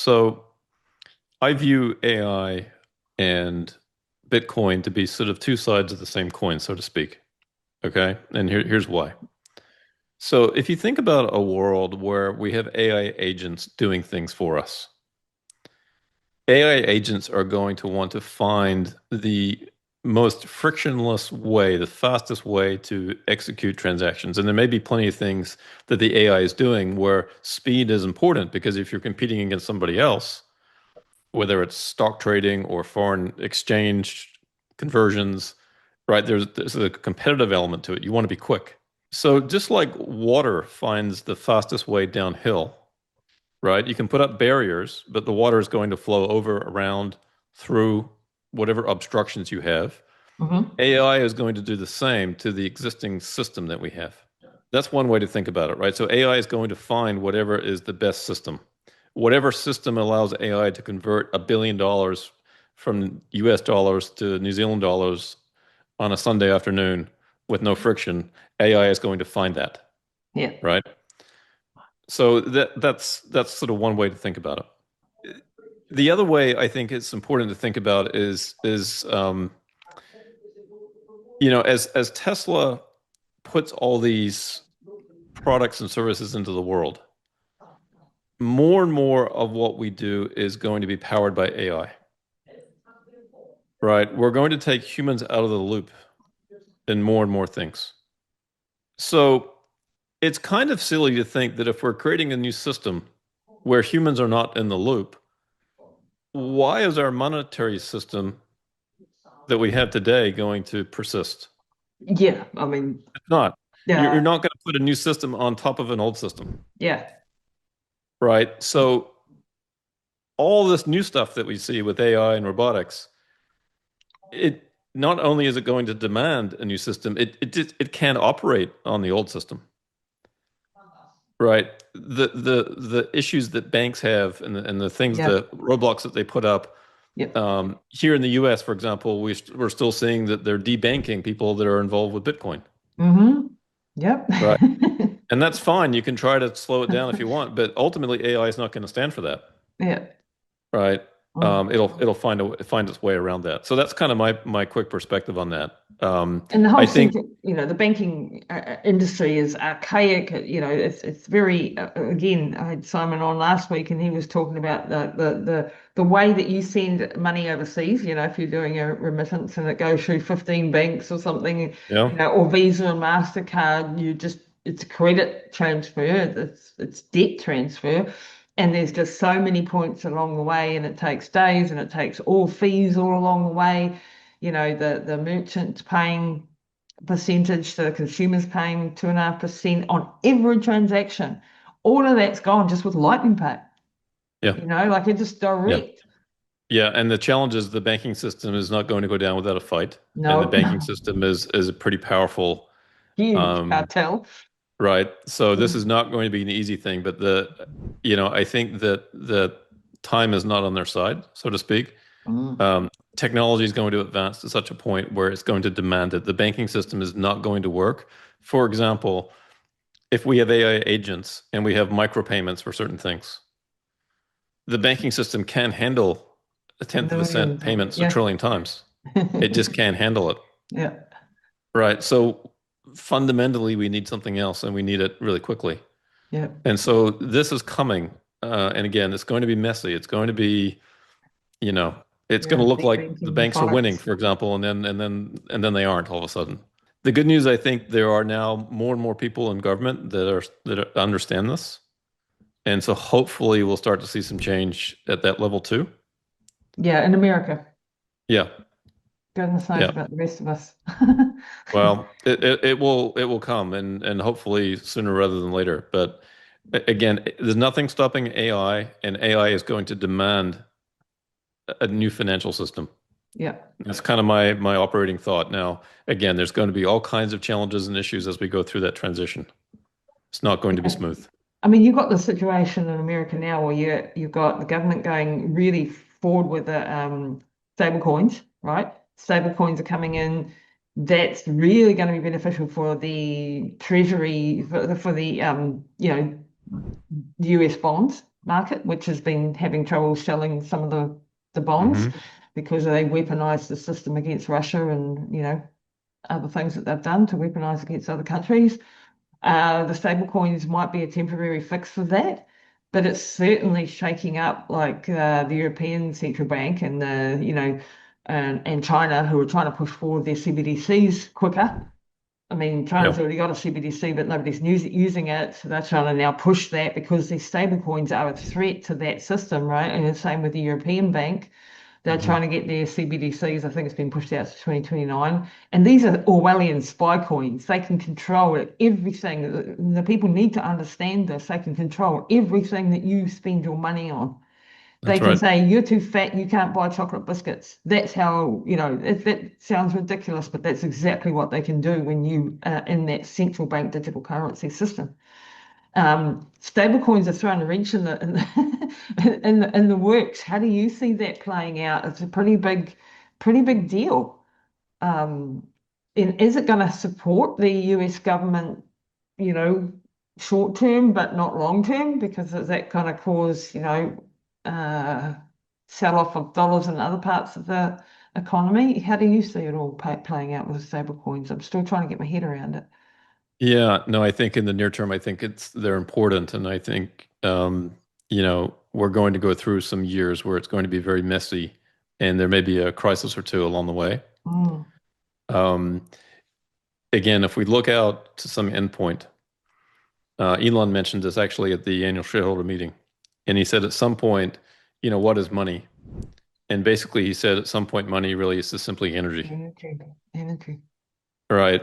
So I view AI and Bitcoin to be sort of two sides of the same coin, so to speak. Okay. And here's why. So if you think about a world where we have AI agents doing things for us, AI agents are going to want to find the most frictionless way, the fastest way to execute transactions. And there may be plenty of things that the AI is doing where speed is important because if you're competing against somebody else, whether it's stock trading or foreign exchange conversions, right? There's a competitive element to it. You want to be quick. So just like water finds the fastest way downhill, right? You can put up barriers, but the water is going to flow over, around, through whatever obstructions you have. Hmm. AI is going to do the same to the existing system that we have. That's one way to think about it, right? So AI is going to find whatever is the best system. Whatever system allows AI to convert $1 billion from US dollars to New Zealand dollars on a Sunday afternoon with no friction, AI is going to find that, Yeah. right? So that's sort of one way to think about it. The other way I think it's important to think about is as Tesla puts all these products and services into the world, more and more of what we do is going to be powered by AI, right? We're going to take humans out of the loop in more and more things. So it's kind of silly to think that if we're creating a new system where humans are not in the loop, why is our monetary system that we have today going to persist? Yeah. I mean, It's not. You're yeah. not going to put a new system on top of an old system, Yeah. right? So all this new stuff that we see with AI and robotics, it not only is it going to demand a new system, it can't operate on the old system, right? The issues that banks have and the things, Yeah. the roadblocks that they put up Yep. here in the US, for example, we're still seeing that they're debanking people that are involved with Bitcoin, Hmm. Yep. right? And that's fine. You can try to slow it down if you want, but ultimately AI is not going to stand for that. Yeah. Right. Mm. It'll find its way around that. So that's kind of my quick perspective on that. And the whole I think, center, the banking industry is archaic. It's very again. I had Simon on last week, and he was talking about the way that you send money overseas. If you're doing a remittance and it goes through 15 banks or something, yeah, or Visa and Mastercard, it's credit transfer, it's debt transfer, and there's just so many points along the way, and it takes days, and it takes all fees all along the way. The merchant's paying percentage, the consumer's paying 2.5% on every transaction. All of that's gone just with Lightning Pay. yeah, Like it just yeah, direct. yeah. And the challenge is the banking system is not going to go down without a fight, and the No, banking system is a pretty powerful, huge um, cartel. right? So this is Mm. not going to be an easy thing, but I think that the time is not on their side, so to speak. Mm. Um, Technology is going to advance to such a point where it's going to demand it. The banking system is not going to work. For example, if we have AI agents and we have micropayments for certain things, the banking system can handle a tenth of a cent Millions of payments a yeah. trillion times. It just can't handle it. Yeah. Right. So fundamentally, we need something else and we need it really quickly. Yeah. And so this is coming. And again, it's going to be messy. It's going to be, you know, it's going Yeah. to look Deep like the banking banks are winning, products. for example, and then they aren't all of a sudden. The good news, I think there are now more and more people in government that understand this. And so hopefully we'll start to see some change at that level too. Yeah, in America. Yeah. Goodness knows Yeah. about the rest of us. Well, it will come and hopefully sooner rather than later. But again, there's nothing stopping AI, and AI is going to demand a new financial system. Yeah. That's kind of my operating thought. Now, again, there's going to be all kinds of challenges and issues as we go through that transition. It's not going to be Yeah. smooth. I mean, you've got the situation in America now where you've got the government going really forward with the stable coins, right? Stable coins are coming in. That's really going to be beneficial for the Treasury, for the US bonds. market, which has been having trouble selling some of the bonds Hmm. because they weaponized the system against Russia and, other things that they've done to weaponize against other countries. The stable coins might be a temporary fix for that, but it's certainly shaking up like the European Central Bank and and China, who are trying to push forward their CBDCs quicker. I mean, China's Yeah. already got a CBDC, but nobody's using it. So they're trying to now push that because these stable coins are a threat to that system, right? And the same with the European Bank. They're Hmm. trying to get their CBDCs. I think it's been pushed out to 2029. And these are Orwellian spy coins. They can control everything. The people need to understand this. They can control everything that you spend your money on. They That's can right. say, you're too fat, you can't buy chocolate biscuits. That's how, that sounds ridiculous, but that's exactly what they can do when you are in that central bank digital currency system. Stable coins are throwing a wrench in the works. How do you see that playing out? It's a pretty big deal. Um, and is it going to support the US government, you know, short term but not long term? Because is that going to cause, uh, sell off of dollars in other parts of the economy? How do you see it all playing out with stable coins? I'm still trying to get my head around it. Yeah, no, I think in the near term, I think they're important, and I think we're going to go through some years where it's going to be very messy, and there may be a crisis or two along the way. Mm, Um, Again, if we look out to some endpoint, Elon mentioned this actually at the annual shareholder meeting, and he said at some point, what is money? And basically, he said at some point, money really is just simply energy, energy, energy. right?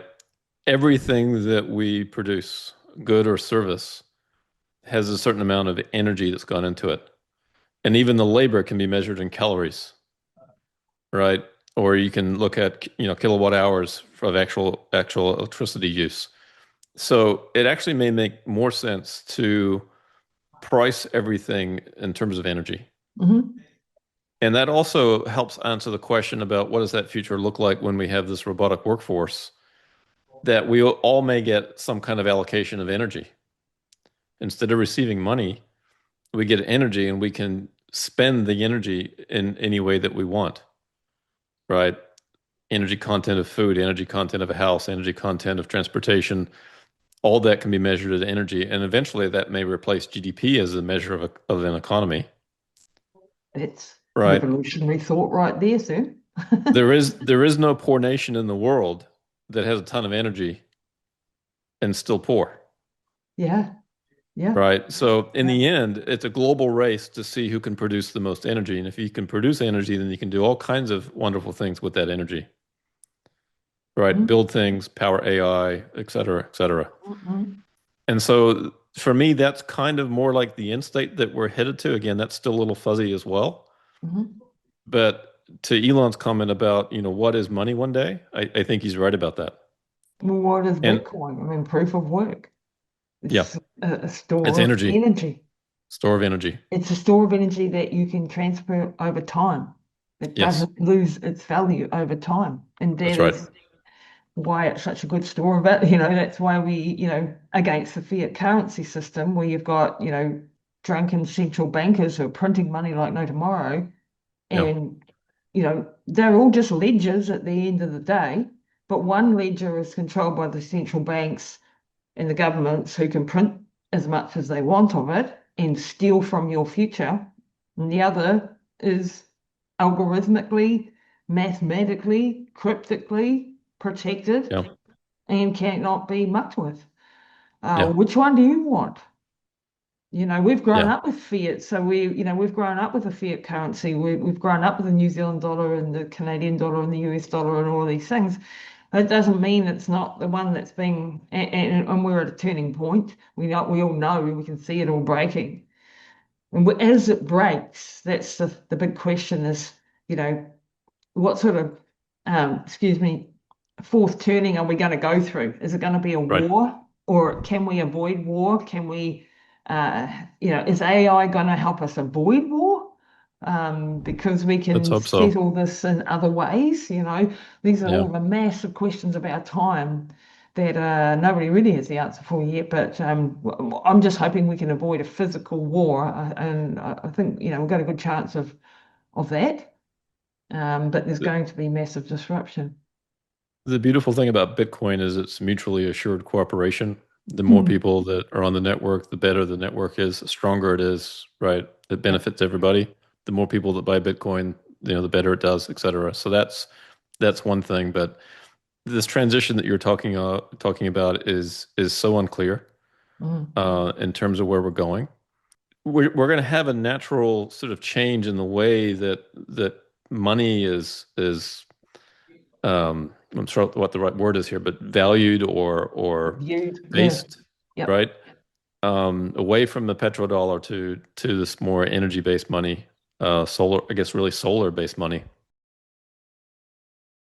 Everything that we produce, good or service, has a certain amount of energy that's gone into it. And even the labor can be measured in calories, right? Or you can look at, kilowatt hours of actual electricity use. So it actually may make more sense to price everything in terms of energy. Hmm. And that also helps answer the question about what does that future look like when we have this robotic workforce, that we all may get some kind of allocation of energy. Instead of receiving money, we get energy and we can spend the energy in any way that we want, right? Energy content of food, energy content of a house, energy content of transportation, all that can be measured as energy. And eventually that may replace GDP as a measure of an economy, That's right? revolutionary thought right there, sir. There is no poor nation in the world that has a ton of energy and still poor, Yeah, yeah, right? So in yeah. the end, it's a global race to see who can produce the most energy. And if you can produce energy, then you can do all kinds of wonderful things with that energy, right? Mm, Build things, power AI, et cetera, et cetera. mm, mm, And so for me, that's kind of more like the end state that we're headed to. Again, that's still a little fuzzy as well. mhm. But to Elon's comment about, what is money one day, I think he's right about that. Well, what is And Bitcoin? I mean, proof of work. yeah, It's a it's store of energy, energy. store of energy. It's a store of energy that you can transfer over time. It Yes, doesn't lose its value over time. And that that's right. is why it's such a good store of it. That's why we, against the fiat currency system where you've got, drunken central bankers who are printing money like no tomorrow. Yeah, And, they're all just ledgers at the end of the day. But one ledger is controlled by the central banks and the governments who can print as much as they want of it and steal from your future. And the other is algorithmically, mathematically, cryptically protected yeah, and cannot be mucked with. yeah, Which one do you want? We've grown yeah. up with fiat, so we've grown up with a fiat currency. We've grown up with the New Zealand dollar and the Canadian dollar and the US dollar and all these things. That doesn't mean it's not the one that's being, and we're at a turning point. We all know, we can see it all breaking. And as it breaks, that's the big question is, you know, what sort of, excuse me, fourth turning are we going to go through? Is it going to be a Right. war, or can we avoid war? Is AI going to help us avoid war? Because we Let's can hope so. settle this in other ways. These are all Yeah. the massive questions of our time. that nobody really has the answer for yet. But I'm just hoping we can avoid a physical war, and I think we've got a good chance of that. But there's The, going to be massive disruption. the beautiful thing about Bitcoin is it's mutually assured cooperation. The more Mm, people that are on the network, the better the network is, the stronger it is, right? It yep. benefits everybody. The more people that buy Bitcoin, the better it does, et cetera. So that's one thing. But this transition that you're talking about is so unclear Mm, in terms of where we're going. We're going to have a natural sort of change in the way that money is I'm sure what the right word is here, but valued or viewed. Yeah. based, Yep. right? Away from the petrodollar to this more energy-based money, solar, I guess really solar-based money.